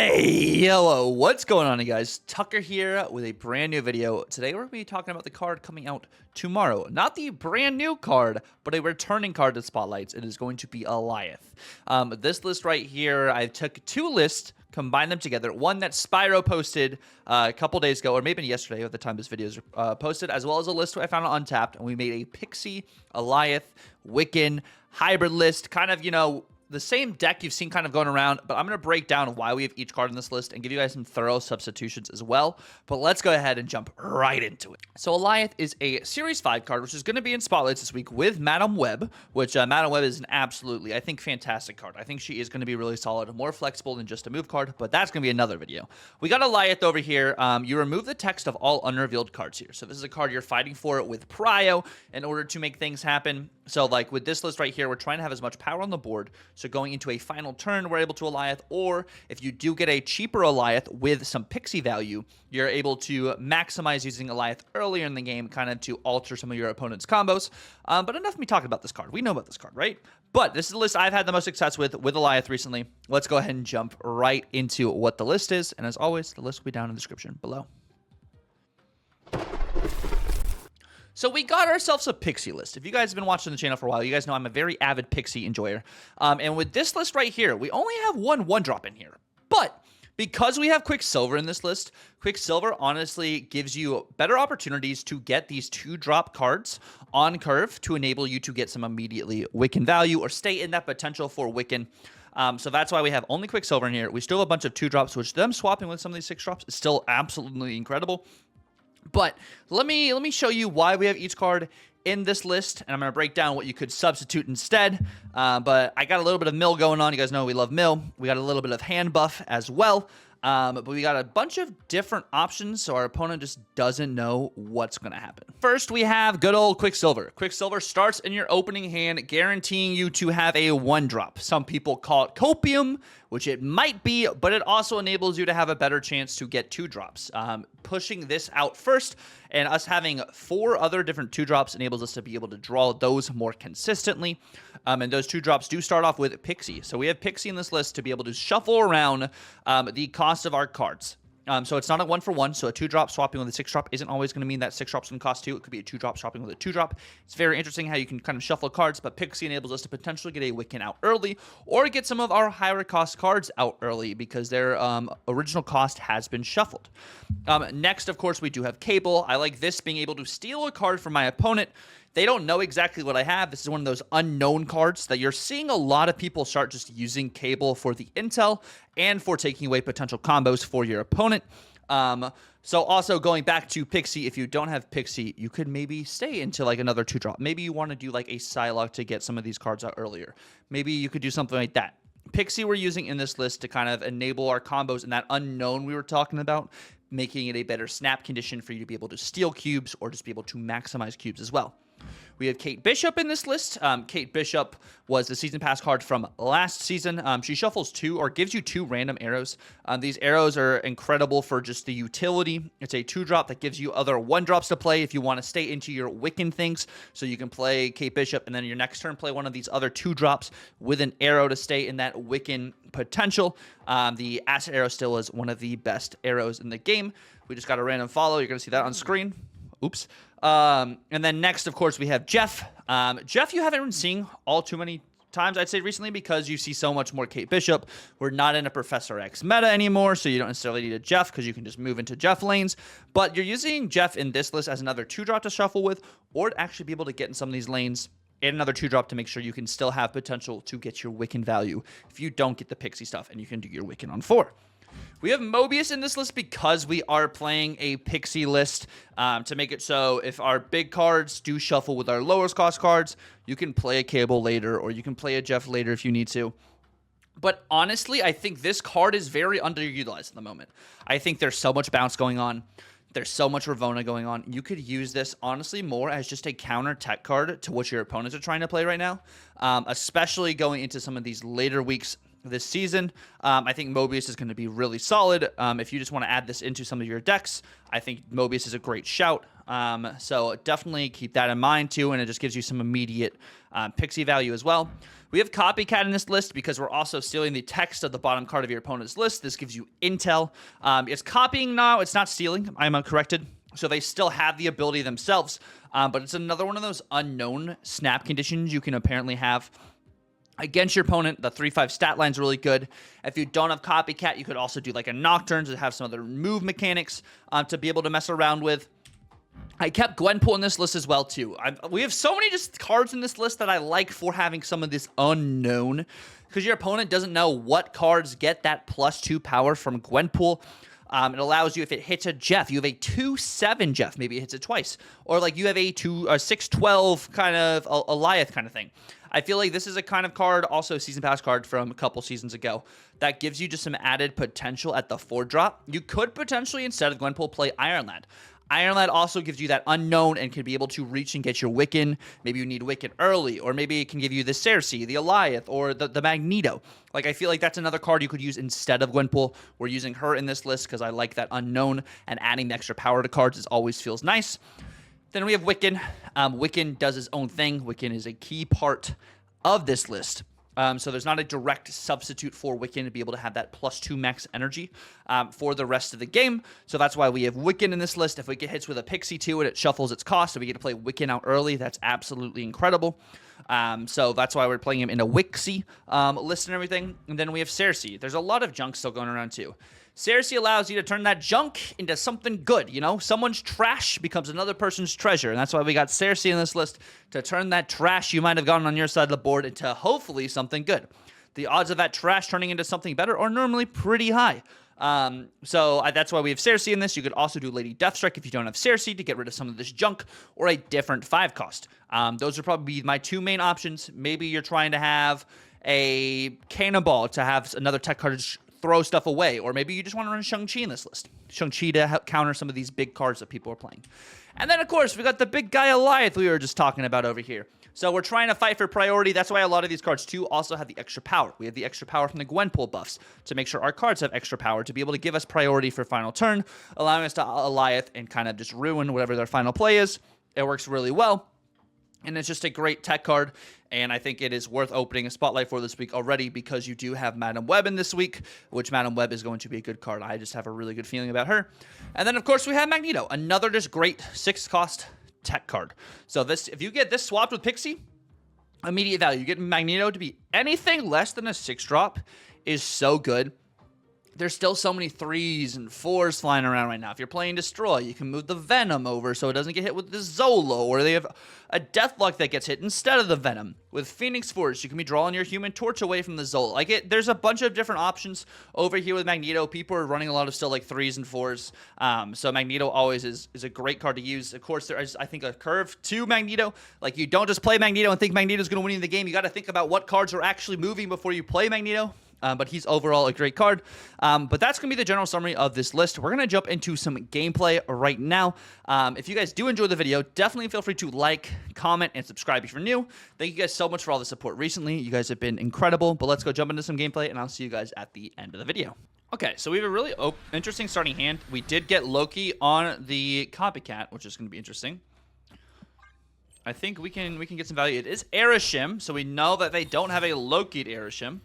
Hey, hello, what's going on, you guys? Tucker here with a brand new video. Today we're going to be talking about the card coming out tomorrow. Not the brand new card, but a returning card to Spotlights. It is going to be Alioth. This list right here, I took two lists, combined them together. One that Spyro posted a couple days ago, or maybe yesterday at the time this video is posted, as well as a list I found on Untapped, and we made a Pixie, Alioth, Wiccan, hybrid list, kind of, you know, the same deck you've seen kind of going around, but I'm going to break down why we have each card in this list and give you guys some thorough substitutions as well. But let's go ahead and jump right into it. So Alioth is a Series 5 card, which is going to be in Spotlights this week with Madam Web, which Madam Web is an absolutely, I think, fantastic card. I think she is going to be really solid, more flexible than just a move card, but that's going to be another video. We got Alioth over here. You remove the text of all unrevealed cards here. So this is a card you're fighting for with Prio in order to make things happen. So like with this list right here, we're trying to have as much power on the board. So going into a final turn, we're able to Alioth, or if you do get a cheaper Alioth with some Pixie value, you're able to maximize using Alioth earlier in the game, kind of to alter some of your opponent's combos. But enough of me talking about this card. We know about this card, right? But this is the list I've had the most success with Alioth recently. Let's go ahead and jump right into what the list is. And as always, the list will be down in the description below. So we got ourselves a Pixie list. If you guys have been watching the channel for a while, you guys know I'm a very avid Pixie enjoyer. And with this list right here, we only have one drop in here. But because we have Quicksilver in this list, Quicksilver honestly gives you better opportunities to get these 2-drop cards on curve to enable you to get some immediately Wiccan value or stay in that potential for Wiccan. So that's why we have only Quicksilver in here. We still have a bunch of 2-drops, which them swapping with some of these 6-drops is still absolutely incredible. But let me show you why we have each card in this list, and I'm going to break down what you could substitute instead. But I got a little bit of mill going on. You guys know we love mill. We got a little bit of hand buff as well. But we got a bunch of different options, so our opponent just doesn't know what's going to happen. First, we have good old Quicksilver. Quicksilver starts in your opening hand, guaranteeing you to have a 1-drop. Some people call it Copium, which it might be, but it also enables you to have a better chance to get 2-drops. Pushing this out first, and us having 4 other different 2-drops enables us to be able to draw those more consistently. And those 2-drops do start off with Pixie. So we have Pixie in this list to be able to shuffle around the cost of our cards. So it's not a 1-for-1, so a 2-drop swapping with a 6-drop isn't always going to mean that 6-drop's going to cost 2. It could be a 2-drop swapping with a 2-drop. It's very interesting how you can kind of shuffle cards, but Pixie enables us to potentially get a Wiccan out early, or get some of our higher cost cards out early because their original cost has been shuffled. Next, of course, we do have Cable. I like this being able to steal a card from my opponent. They don't know exactly what I have. This is one of those unknown cards that you're seeing a lot of people start just using Cable for the intel and for taking away potential combos for your opponent. So also going back to Pixie, if you don't have Pixie, you could maybe stay into like another 2-drop. Maybe you want to do like a Psylocke to get some of these cards out earlier. Maybe you could do something like that. Pixie we're using in this list to kind of enable our combos in that unknown we were talking about, making it a better snap condition for you to be able to steal cubes or just be able to maximize cubes as well. We have Kate Bishop in this list. Kate Bishop was the season pass card from last season. She shuffles 2 or gives you 2 random arrows. These arrows are incredible for just the utility. It's a 2-drop that gives you other 1-drops to play if you want to stay into your Wiccan things. So you can play Kate Bishop and then your next turn play one of these other 2-drops with an arrow to stay in that Wiccan potential. The Acid Arrow still is one of the best arrows in the game. We just got a random follow. You're going to see that on screen. Oops. And then next, of course, we have Jeff. Jeff, you haven't been seeing all too many times, I'd say, recently, because you see so much more Kate Bishop. We're not in a Professor X meta anymore, so you don't necessarily need a Jeff because you can just move into Jeff lanes. But you're using Jeff in this list as another 2-drop to shuffle with, or to actually be able to get in some of these lanes and another 2-drop to make sure you can still have potential to get your Wiccan value if you don't get the Pixie stuff, and you can do your Wiccan on 4. We have Mobius in this list because we are playing a Pixie list to make it so if our big cards do shuffle with our lowest cost cards, you can play a Cable later or you can play a Jeff later if you need to. But honestly, I think this card is very underutilized at the moment. I think there's so much bounce going on. There's so much Ravona going on. You could use this, honestly, more as just a counter tech card to what your opponents are trying to play right now, especially going into some of these later weeks this season. I think Mobius is going to be really solid. If you just want to add this into some of your decks, I think Mobius is a great shout. So definitely keep that in mind too, and it just gives you some immediate Pixie value as well. We have Copycat in this list because we're also stealing the text of the bottom card of your opponent's list. This gives you intel. It's copying now. It's not stealing. I'm corrected. So they still have the ability themselves, but it's another one of those unknown snap conditions you can apparently have against your opponent. The 3/5 stat line is really good. If you don't have Copycat, you could also do like a Nocturne to have some other move mechanics to be able to mess around with. I kept Gwenpool in this list as well, too. We have so many just cards in this list that I like for having some of this unknown, because your opponent doesn't know what cards get that +2 power from Gwenpool. It allows you, if it hits a Jeff, you have a 2/7 Jeff. Maybe it hits it twice. Or like you have a 6/12 kind of Alioth kind of thing. I feel like this is a kind of card, also a Season Pass card from a couple seasons ago, that gives you just some added potential at the 4-drop. You could potentially, instead of Gwenpool, play Ironlad. Ironlad also gives you that unknown and can be able to reach and get your Wiccan. Maybe you need Wiccan early, or maybe it can give you the Cersei, the Alioth, or the Magneto. Like, I feel like that's another card you could use instead of Gwenpool. We're using her in this list because I like that unknown, and adding the extra power to cards always feels nice. Then we have Wiccan. Wiccan does his own thing. Wiccan is a key part of this list. So there's not a direct substitute for Wiccan to be able to have that +2 max energy for the rest of the game. So that's why we have Wiccan in this list. If we get hits with a Pixie too and it shuffles its cost, so we get to play Wiccan out early, that's absolutely incredible. So that's why we're playing him in a Wixie list and everything. And then we have Cersei. There's a lot of junk still going around too. Cersei allows you to turn that junk into something good, you know? Someone's trash becomes another person's treasure, and that's why we got Cersei in this list, to turn that trash you might have gotten on your side of the board into hopefully something good. The odds of that trash turning into something better are normally pretty high. So that's why we have Cersei in this. You could also do Lady Deathstrike if you don't have Cersei to get rid of some of this junk, or a different 5 cost. Those would probably be my 2 main options. Maybe you're trying to have a Cannonball to have another tech card throw stuff away, or maybe you just want to run Shang-Chi in this list. Shang-Chi to help counter some of these big cards that people are playing. And then, of course, we got the big guy Alioth we were just talking about over here. So we're trying to fight for priority. That's why a lot of these cards, too, also have the extra power. We have the extra power from the Gwenpool buffs to make sure our cards have extra power to be able to give us priority for final turn, allowing us to Alioth and kind of just ruin whatever their final play is. It works really well. And it's just a great tech card, and I think it is worth opening a spotlight for this week already, because you do have Madam Web in this week, which Madam Web is going to be a good card. I just have a really good feeling about her. And then, of course, we have Magneto, another just great 6-cost tech card. So this, if you get this swapped with Pixie, immediate value. You get Magneto to be anything less than a 6-drop is so good. There's still so many 3s and 4s flying around right now. If you're playing Destroy, you can move the Venom over so it doesn't get hit with the Zolo, or they have a Deathlock that gets hit instead of the Venom. With Phoenix Force, you can be drawing your Human Torch away from the Zolo. There's a bunch of different options over here with Magneto. People are running a lot of still like 3s and 4s. So Magneto always is a great card to use. Of course, there is, I think, a curve to Magneto. Like, you don't just play Magneto and think Magneto's going to win the game. You got to think about what cards are actually moving before you play Magneto. But he's overall a great card. But that's going to be the general summary of this list. We're going to jump into some gameplay right now. If you guys do enjoy the video, definitely feel free to like, comment, and subscribe if you're new. Thank you guys so much for all the support recently. You guys have been incredible. But let's go jump into some gameplay, and I'll see you guys at the end of the video. Okay, so we have a really interesting starting hand. We did get Loki on the Copycat, which is going to be interesting. I think we can get some value. It is Erishim, so we know that they don't have a Loki'd Erishim.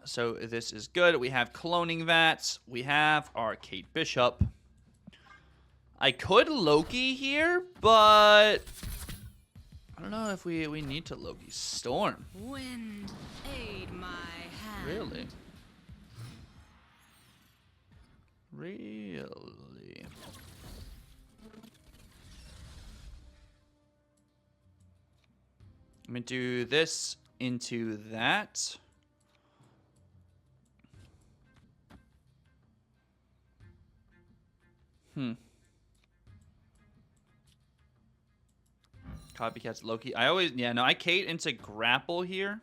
So this is good. We have Cloning Vats. We have our Kate Bishop. I could Loki here, but I don't know if we need to Loki Storm. Wind, aid my hand. Really? Really? I'm gonna do this into that. Copycat's Loki. I Kate into Grapple here,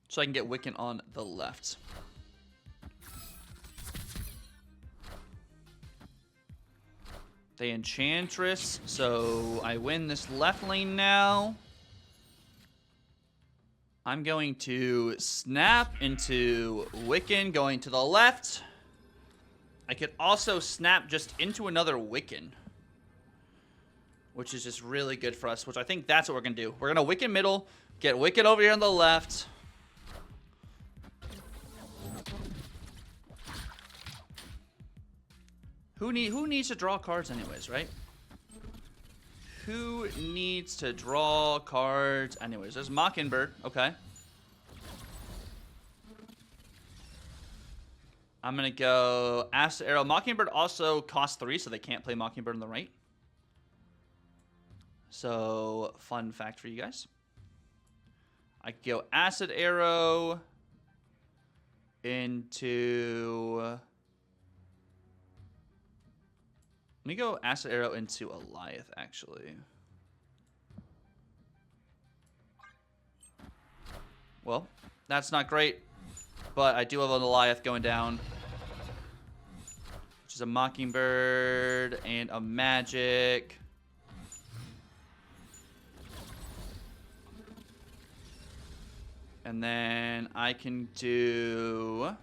so I can get Wiccan on the left. They Enchantress, so I win this left lane now. I'm going to snap into Wiccan going to the left. I could also snap just into another Wiccan, which is just really good for us, which I think that's what we're going to do. We're going to Wiccan middle, get Wiccan over here on the left. Who needs to draw cards anyways, right? Who needs to draw cards anyways? There's Mockingbird. Okay. I'm going to go Acid Arrow. Mockingbird also costs 3, so they can't play Mockingbird on the right. So, fun fact for you guys. I could go Acid Arrow into... Let me go Acid Arrow into Alioth, actually. Well, that's not great. But I do have an Alioth going down. Which is a Mockingbird and a Magic. And then I can do...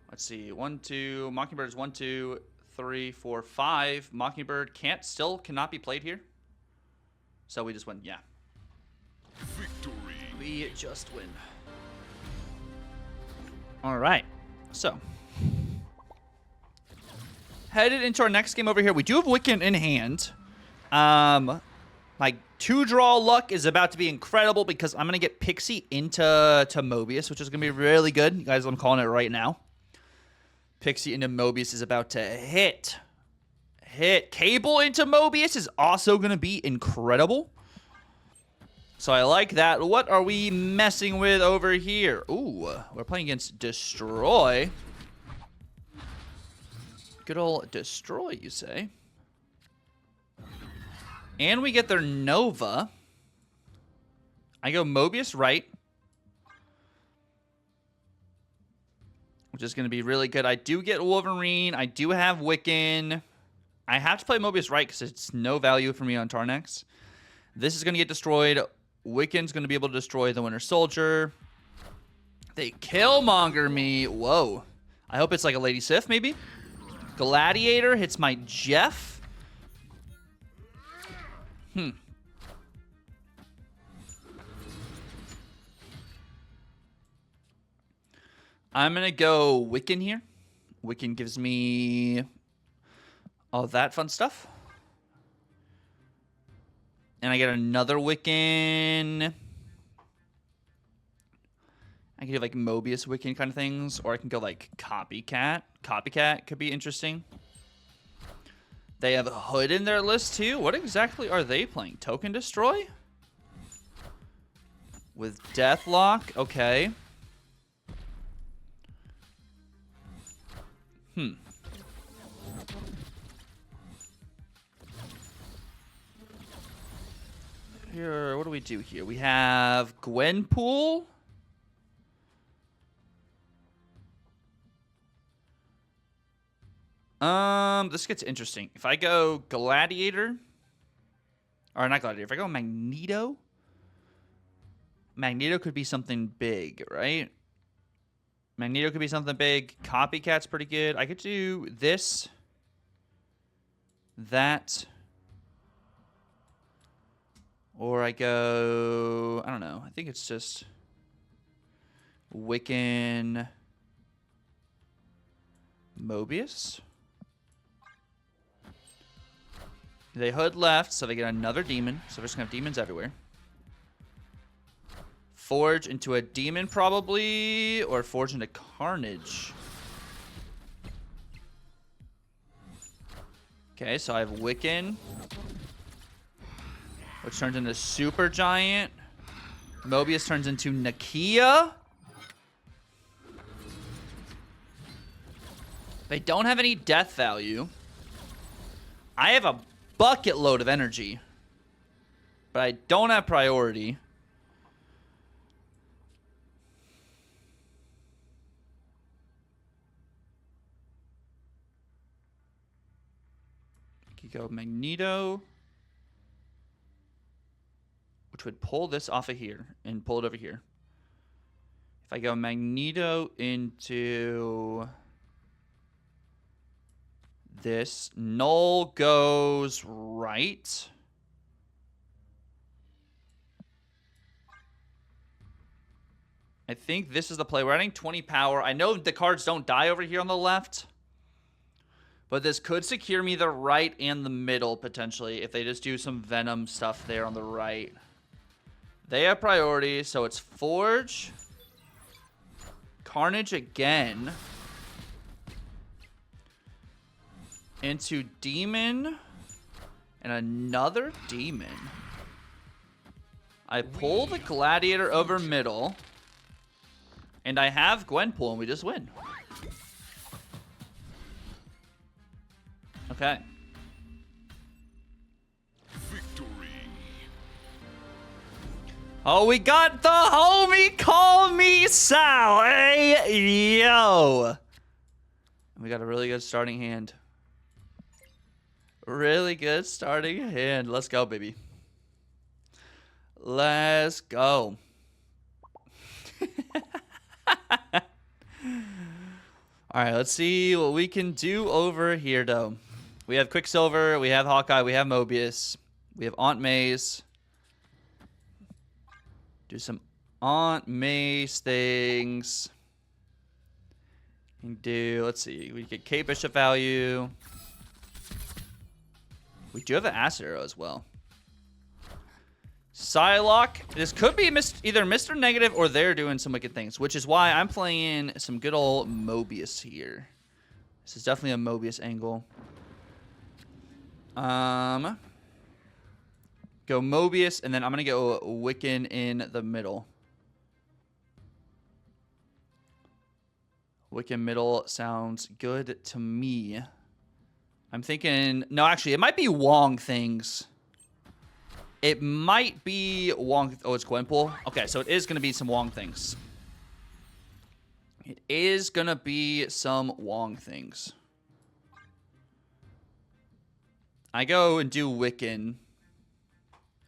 Let's see. 1, 2. Mockingbird is 1, 2, 3, 4, 5. Mockingbird still cannot be played here. So we just win. Yeah. Victory. We just win. All right, so headed into our next game over here. We do have Wiccan in hand. My 2-draw luck is about to be incredible because I'm gonna get Pixie into Mobius, which is gonna be really good. You guys, I'm calling it right now. Pixie into Mobius is about to hit. Cable into Mobius is also gonna be incredible. So I like that. What are we messing with over here? Ooh, we're playing against Destroy. Good old Destroy, you say? And we get their Nova. I go Mobius right. Which is going to be really good. I do get Wolverine. I do have Wiccan. I have to play Mobius right because it's no value for me on Tarnex. This is going to get destroyed. Wiccan's going to be able to destroy the Winter Soldier. They Killmonger me. Whoa. I hope it's like a Lady Sif, maybe? Gladiator hits my Jeff. I'm going to go Wiccan here. Wiccan gives me all that fun stuff. And I get another Wiccan. I can do like Mobius Wiccan kind of things. Or I can go like Copycat. Copycat could be interesting. They have a Hood in their list too. What exactly are they playing? Token Destroy? With Deathlock? Okay. Here, what do we do here? We have Gwenpool. This gets interesting. If I go Gladiator, or not Gladiator, if I go Magneto, Magneto could be something big, right? Magneto could be something big. Copycat's pretty good. I could do this, that, or I go, I don't know. I think it's just Wiccan, Mobius. They Hood left, so they get another demon. So we're just going to have demons everywhere. Forge into a demon, probably. Or Forge into Carnage. Okay, so I have Wiccan. Which turns into Super Giant. Mobius turns into Nakia. They don't have any death value. I have a bucket load of energy. But I don't have priority. I could go Magneto. which would pull this off of here and pull it over here. If I go Magneto into this, Null goes right. I think this is the play. We're adding 20 power. I know the cards don't die over here on the left, but this could secure me the right and the middle, potentially, if they just do some Venom stuff there on the right. They have priority, so it's Forge, Carnage again, into Demon, and another Demon. I pull the Gladiator over middle, and I have Gwenpool, and we just win. Okay. Victory. Oh, we got the homie CallMeSal. Hey, yo. We got a really good starting hand. Really good starting hand. Let's go, baby. Let's go. All right, let's see what we can do over here, though. We have Quicksilver, we have Hawkeye, we have Mobius, we have Aunt May's. Do some Aunt May's things. And do, let's see, we get Kate Bishop value. We do have an Acid Arrow as well. Psylocke. This could be either Mr. Negative or they're doing some wicked things, which is why I'm playing some good old Mobius here. This is definitely a Mobius angle. Go Mobius, and then I'm going to go Wiccan in the middle. Wiccan middle sounds good to me. I'm thinking... No, actually, it might be Wong things. It might be Wong... Oh, it's Gwenpool? Okay, so it is going to be some Wong things. It is going to be some Wong things. I go and do Wiccan.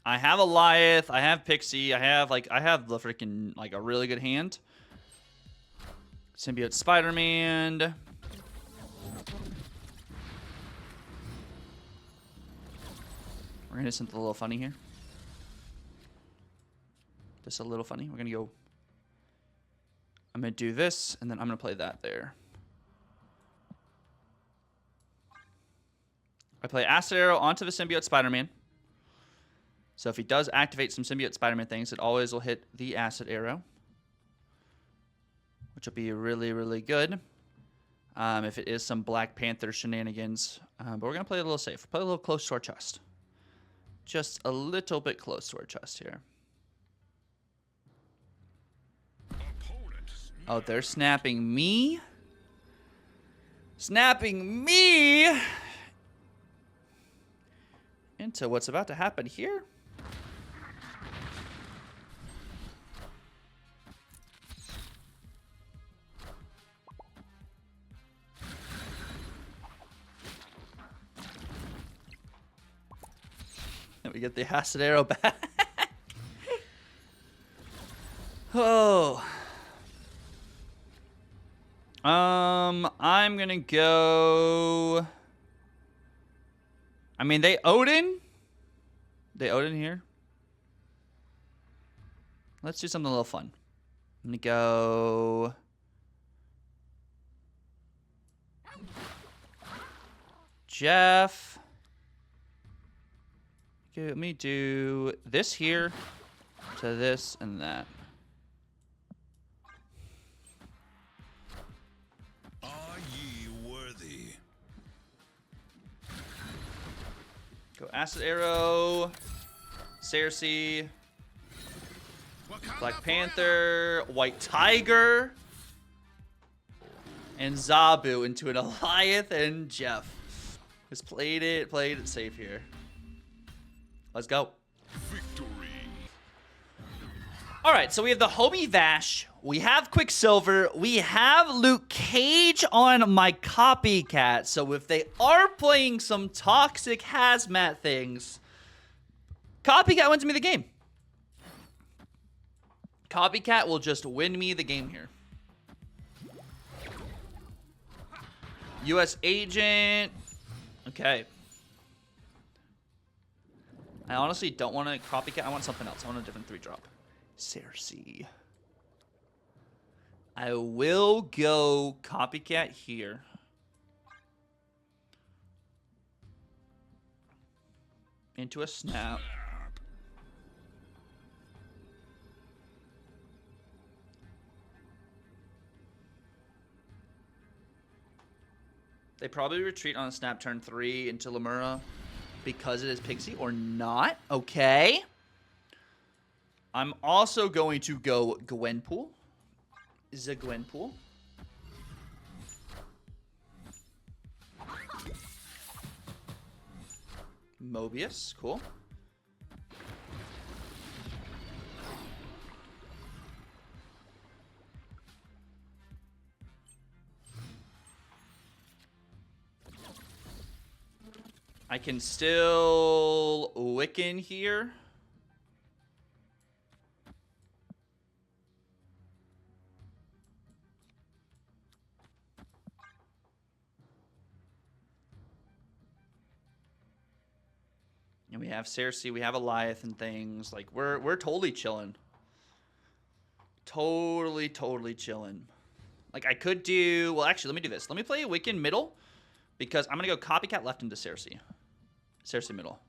I have Alioth. I have Pixie. I have the freaking, a really good hand. Symbiote Spider-Man. We're going to do something a little funny here. Just a little funny. We're going to go... I'm going to do this, and then I'm going to play that there. I play Acid Arrow onto the Symbiote Spider-Man. So if he does activate some Symbiote Spider-Man things, it always will hit the Acid Arrow, which will be really, really good. If it is some Black Panther shenanigans. But we're going to play a little safe. Play a little close to our chest. Just a little bit close to our chest here. Oh, they're snapping me? Snapping me into what's about to happen here? We get the Acid Arrow back. Oh. I'm gonna go... I mean, they Odin? They Odin here? Let's do something a little fun. I'm gonna go... Jeff. Okay, let me do this here to this and that. Are ye worthy? Go Acid Arrow, Cersei, Black Panther, White Tiger, and Zabu into an Alioth and Jeff. Just played it safe here. Let's go. Victory. All right, so we have the homie Vash. We have Quicksilver. We have Luke Cage on my copycat. So if they are playing some toxic hazmat things, copycat wins me the game. Copycat will just win me the game here. U.S. agent. Okay. I honestly don't want to copycat. I want something else. I want a different 3-drop. Cersei. I will go copycat here. Into a snap. They probably retreat on a snap turn 3 into Lemura because it is Pixie or not. Okay. I'm also going to go Gwenpool. Is a Gwenpool. Mobius, cool. I can still Wiccan here. And we have Cersei, we have Alioth and things. Like we're totally chilling. Totally chilling. Like I could do, well actually let me do this. Let me play a Wiccan middle because I'm gonna go copycat left into Cersei. Cersei middle.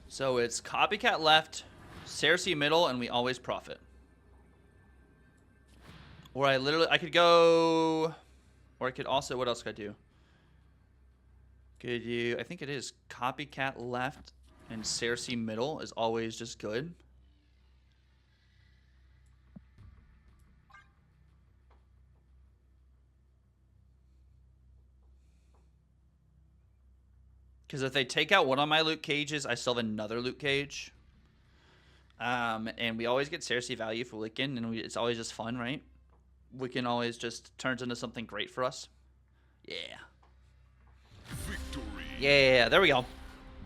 So it's copycat left, Cersei middle, and we always profit. Or I could go, or I could also, what else could I do? Could you, I think it is copycat left and Cersei middle is always just good. Because if they take out one of my loot cages, I still have another loot cage. And we always get Cersei value for Wiccan, and it's always just fun, right? Wiccan always just turns into something great for us. Yeah. Victory. Yeah, there we go.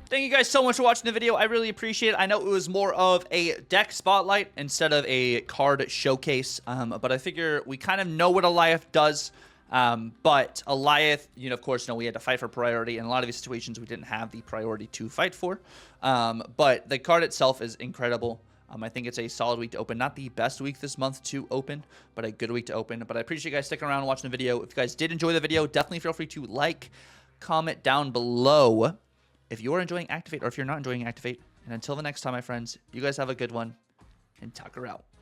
Thank you guys so much for watching the video. I really appreciate it. I know it was more of a deck spotlight instead of a card showcase, but I figure we kind of know what Alioth does. But Alioth, of course, we had to fight for priority. In a lot of these situations, we didn't have the priority to fight for. But the card itself is incredible. I think it's a solid week to open. Not the best week this month to open, but a good week to open. But I appreciate you guys sticking around and watching the video. If you guys did enjoy the video, definitely feel free to like, comment down below if you're enjoying Activate or if you're not enjoying Activate. And until the next time, my friends, you guys have a good one, and Tucker out.